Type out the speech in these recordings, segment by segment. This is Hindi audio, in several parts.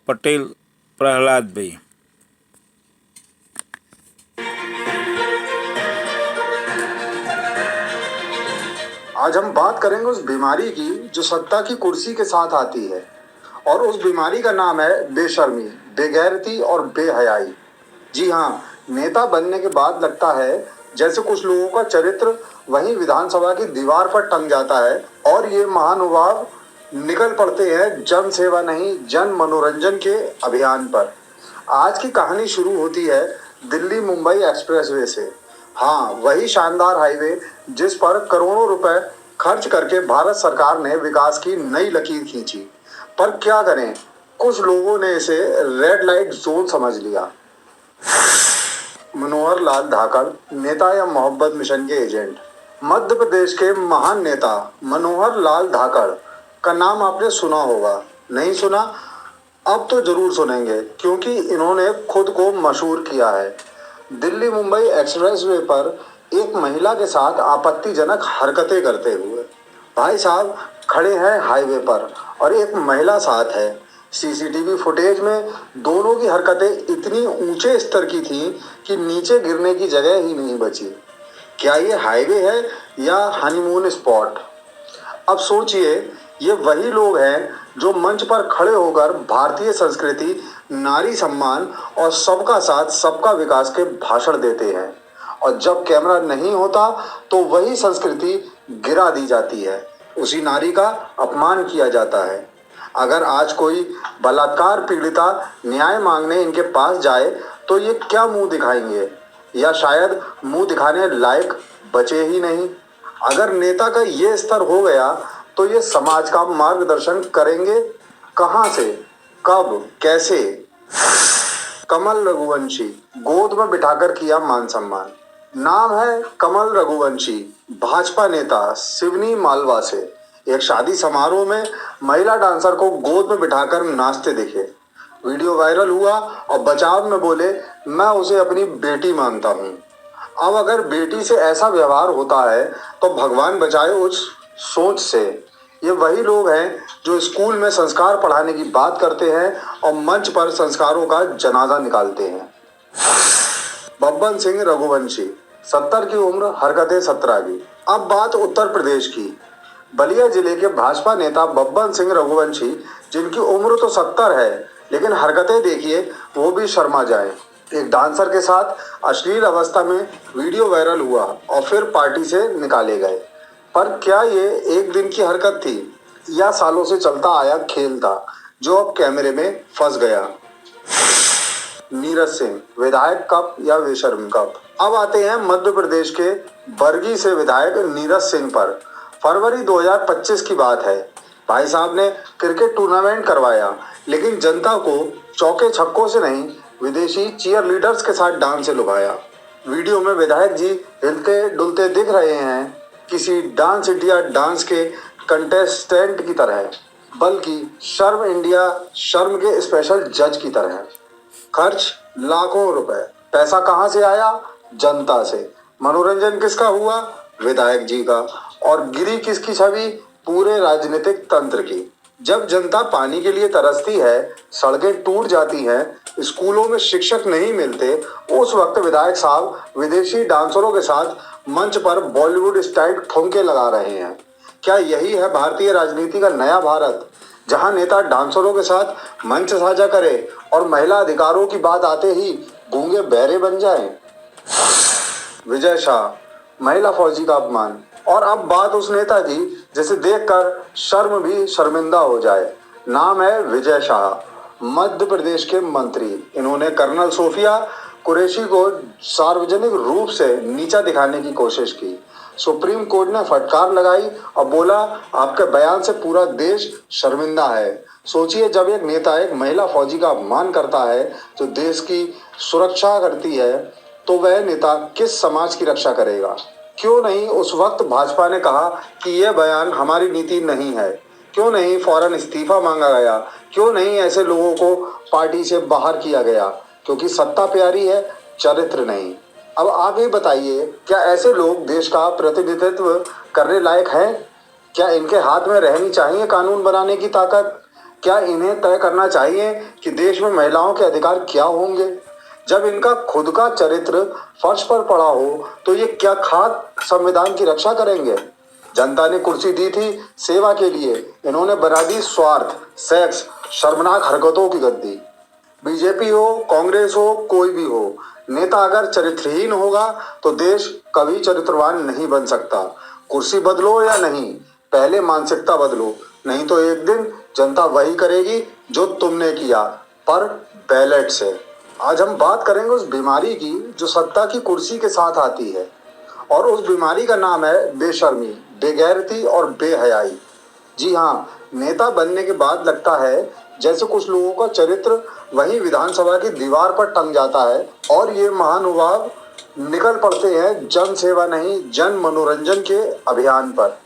पटेल प्रहलाद भाई। आज हम बात करेंगे उस बीमारी की जो सत्ता की कुर्सी के साथ आती है, और उस बीमारी का नाम है बेशर्मी, बेगैरती और बेहयाई। जी हाँ, नेता बनने के बाद लगता है जैसे कुछ लोगों का चरित्र वहीं विधानसभा की दीवार पर टंग जाता है और ये महानुभाव निकल पड़ते हैं जन सेवा नहीं जन मनोरंजन के अभियान पर। आज की कहानी शुरू होती है दिल्ली मुंबई एक्सप्रेसवे से। हाँ, वही शानदार हाईवे जिस पर करोड़ों रुपए खर्च करके भारत सरकार ने विकास की नई लकीर खींची। पर क्या करें, कुछ लोगों ने इसे रेड लाइट जोन समझ लिया। मनोहर लाल धाकड़, नेता या मोहब्बत मिशन के एजेंट। मध्य प्रदेश के महान नेता मनोहर लाल धाकड़ का नाम आपने सुना होगा। नहीं सुना? अब तो जरूर सुनेंगे, क्योंकि इन्होंने खुद को मशहूर किया है। दिल्ली मुंबई एक्सप्रेसवे पर एक महिला के साथ आपत्तिजनक हरकतें करते हुए भाई साहब खड़े हैं हाईवे पर और एक महिला साथ है। सीसीटीवी फुटेज में दोनों की हरकतें इतनी ऊंचे स्तर की थीं कि नीचे गिरने की जगह ही नहीं बची। क्या ये हाईवे है या हनीमून स्पॉट? अब सोचिए, ये वही लोग हैं जो मंच पर खड़े होकर भारतीय संस्कृति, नारी सम्मान और सबका साथ सबका विकास के भाषण देते हैं, और जब कैमरा नहीं होता तो वही संस्कृति गिरा दी जाती है, उसी नारी का अपमान किया जाता है। अगर आज कोई बलात्कार पीड़िता न्याय मांगने इनके पास जाए तो ये क्या मुंह दिखाएंगे, या शायद मुंह दिखाने लायक बचे ही नहीं। अगर नेता का ये स्तर हो गया तो ये समाज का मार्गदर्शन करेंगे कहाँ से, कब, कैसे? कमल रघुवंशी, गोद में बिठाकर किया मान सम्मान। नाम है कमल रघुवंशी, भाजपा नेता सिवनी मालवा से। एक शादी समारोह में महिला डांसर को गोद में बिठाकर नाचते दिखे। वीडियो वायरल हुआ और बचाव में बोले, मैं उसे अपनी बेटी मानता हूँ। अब अगर बेटी से ऐसा व्यवहार होता है तो भगवान बचाए उस सोच से। ये वही लोग हैं जो स्कूल में संस्कार पढ़ाने की बात करते हैं और मंच पर संस्कारों का जनाजा निकालते हैं। बब्बन सिंह रघुवंशी, 70 की उम्र, हरकतें 17 की। अब बात उत्तर प्रदेश की। बलिया जिले के भाजपा नेता बब्बन सिंह रघुवंशी, जिनकी उम्र तो 70 है लेकिन हरकतें देखिए वो भी शर्मा जाए। एक डांसर के साथ अश्लील अवस्था में वीडियो वायरल हुआ और फिर पार्टी से निकाले गए। पर क्या ये एक दिन की हरकत थी या सालों से चलता आया खेल था जो अब कैमरे में फंस गया? नीरज सिंह, विधायक कब या बेशर्म कब? अब आते हैं मध्य प्रदेश के बरगी से विधायक नीरज सिंह पर। फरवरी 2025 की बात है। भाई साहब ने क्रिकेट टूर्नामेंट करवाया, लेकिन जनता को चौके छक्कों से नहीं विदेशी चीयर लीडर्स के साथ डांस से लुभाया। वीडियो में विधायक जी हिलते डुलते दिख रहे हैं, किसी डांस इंडिया डांस के कंटेस्टेंट की तरह, बल्कि शर्म इंडिया शर्म के स्पेशल जज की तरह। खर्च लाखों रुपए। पैसा कहाँ से आया? जनता से। मनोरंजन किसका हुआ? विधायक जी का। और गिरी किसकी छवि? पूरे राजनीतिक तंत्र की। जब जनता पानी के लिए तरसती है, सड़कें टूट जाती हैं, स्कूलों में शिक्षक नहीं मिलते, उस वक्त विधायक साहब विदेशी डांसरों के साथ मंच पर बॉलीवुड स्टाइल ठुमके लगा रहे हैं। क्या यही है भारतीय राजनीति का नया भारत, जहां नेता डांसरों के साथ मंच साझा करे और महिला अधिकारों की बात आते ही गूंगे बहरे बन जाएं? विजय शाह, महिला फौजी का अपमान। और अब बात उस नेता की जिसे देखकर शर्म भी शर्मिंदा हो जाए। नाम है विजय शाह, मध्य प्रदेश के मंत्री। इन्होंने कर्नल सोफिया कुरैशी को सार्वजनिक रूप से नीचा दिखाने की कोशिश की। सुप्रीम कोर्ट ने फटकार लगाई और बोला, आपके बयान से पूरा देश शर्मिंदा है। सोचिए, जब एक नेता एक महिला फौजी का अपमान करता है जो देश की सुरक्षा करती है, तो वह नेता किस समाज की रक्षा करेगा? क्यों नहीं उस वक्त भाजपा ने कहा कि यह बयान हमारी नीति नहीं है? क्यों नहीं फौरन इस्तीफा मांगा गया? क्यों नहीं ऐसे लोगों को पार्टी से बाहर किया गया? क्योंकि सत्ता प्यारी है, चरित्र नहीं। अब आप ही बताइए, क्या ऐसे लोग देश का प्रतिनिधित्व करने लायक हैं? क्या इनके हाथ में रहनी चाहिए कानून बनाने की ताकत? क्या इन्हें तय करना चाहिए कि देश में महिलाओं के अधिकार क्या होंगे? जब इनका खुद का चरित्र फर्श पर पड़ा हो तो ये क्या खास संविधान की रक्षा करेंगे? जनता ने कुर्सी दी थी सेवा के लिए, इन्होंने बना दी स्वार्थ, सेक्स, शर्मनाक हरकतों की गद्दी। बीजेपी हो, कांग्रेस हो, कोई भी हो, नेता अगर चरित्रहीन होगा तो देश कभी चरित्रवान नहीं बन सकता। कुर्सी बदलो या नहीं, पहले मानसिकता बदलो, नहीं तो एक दिन जनता वही करेगी जो तुमने किया, पर बैलेट से। आज हम बात करेंगे उस बीमारी की जो सत्ता की कुर्सी के साथ आती है, और उस बीमारी का नाम है बेशर्मी, बेगैरती और बेहयाई। जी हाँ, नेता बनने के बाद लगता है जैसे कुछ लोगों का चरित्र वहीं विधानसभा की दीवार पर टंग जाता है और ये महानुभाव निकल पड़ते हैं जन सेवा नहीं जन मनोरंजन के अभियान पर।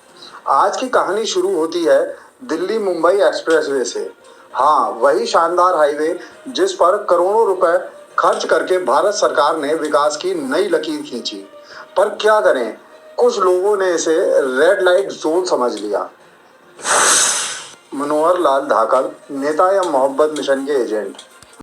आज की कहानी शुरू होती है दिल्ली मुंबई एक्सप्रेसवे से। हाँ, वही शानदार हाईवे जिस पर करोड़ों रुपए खर्च करके भारत सरकार ने विकास की नई लकीर खींची। पर क्या करें, कुछ लोगों ने इसे रेड लाइट जोन समझ लिया। मनोहर लाल धाकड़, नेता या मोहब्बत मिशन के एजेंट।